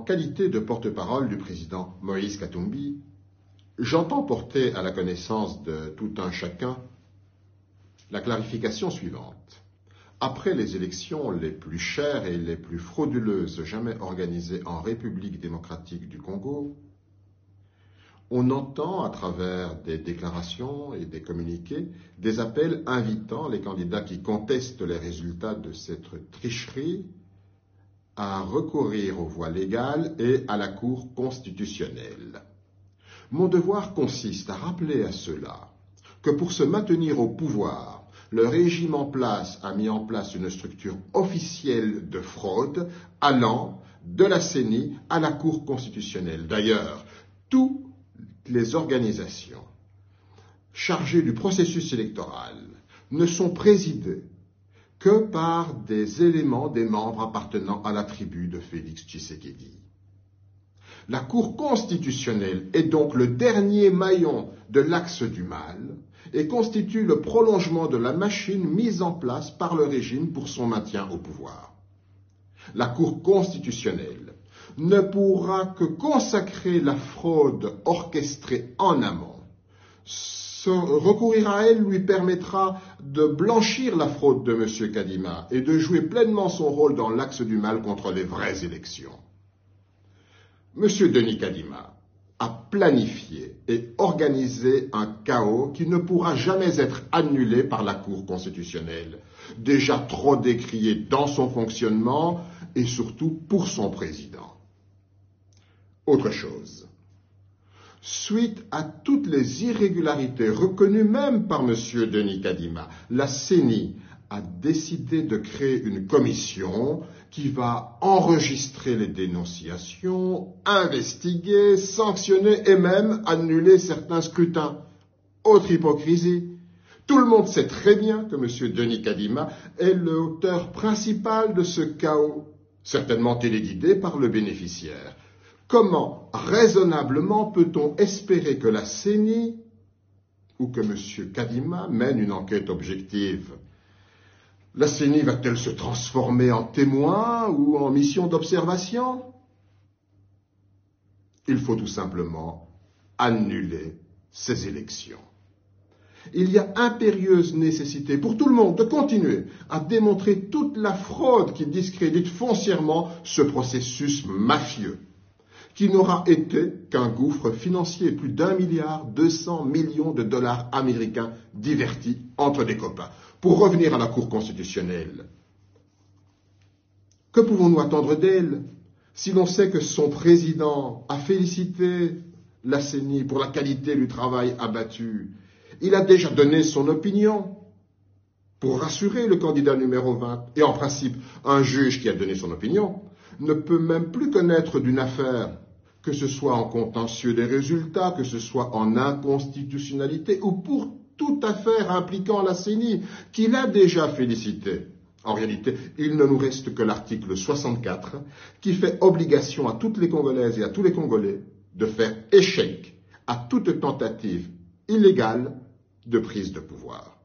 qualité de porte-parole du président Moïse Katumbi, j'entends porter à la connaissance de tout un chacun la clarification suivante. Après les élections les plus chères et les plus frauduleuses jamais organisées en République démocratique du Congo, on entend à travers des déclarations et des communiqués des appels invitant les candidats qui contestent les résultats de cette tricherie à recourir aux voies légales et à la Cour constitutionnelle. Mon devoir consiste à rappeler à ceux-là que pour se maintenir au pouvoir, le régime en place a mis en place une structure officielle de fraude allant de la CENI à la Cour constitutionnelle. D'ailleurs, toutes les organisations chargées du processus électoral ne sont présidées que par des éléments, des membres appartenant à la tribu de Félix Tshisekedi. La Cour constitutionnelle est donc le dernier maillon de l'axe du mal et constitue le prolongement de la machine mise en place par le régime pour son maintien au pouvoir. La Cour constitutionnelle ne pourra que consacrer la fraude orchestrée en amont. Recourir à elle lui permettra de blanchir la fraude de M. Kadima et de jouer pleinement son rôle dans l'axe du mal contre les vraies élections. M. Denis Kadima a planifié et organisé un chaos qui ne pourra jamais être annulé par la Cour constitutionnelle, déjà trop décriée dans son fonctionnement et surtout pour son président. Autre chose. Suite à toutes les irrégularités reconnues même par M. Denis Kadima, la CENI a décidé de créer une commission qui va enregistrer les dénonciations, investiguer, sanctionner et même annuler certains scrutins. Autre hypocrisie. Tout le monde sait très bien que M. Denis Kadima est l'auteur principal de ce chaos, certainement téléguidé par le bénéficiaire. Comment, raisonnablement, peut-on espérer que la CENI ou que M. Kadima mène une enquête objective? La CENI va-t-elle se transformer en témoin ou en mission d'observation? Il faut tout simplement annuler ces élections. Il y a impérieuse nécessité pour tout le monde de continuer à démontrer toute la fraude qui discrédite foncièrement ce processus mafieux, qui n'aura été qu'un gouffre financier, plus d'1,2 milliard de dollars américains divertis entre des copains. Pour revenir à la Cour constitutionnelle, que pouvons-nous attendre d'elle si l'on sait que son président a félicité la CENI pour la qualité du travail abattu? Il a déjà donné son opinion pour rassurer le candidat numéro 20. Et en principe, un juge qui a donné son opinion ne peut même plus connaître d'une affaire, que ce soit en contentieux des résultats, que ce soit en inconstitutionnalité ou pour toute affaire impliquant la CENI, qu'il a déjà félicité. En réalité, il ne nous reste que l'article 64 qui fait obligation à toutes les Congolaises et à tous les Congolais de faire échec à toute tentative illégale de prise de pouvoir.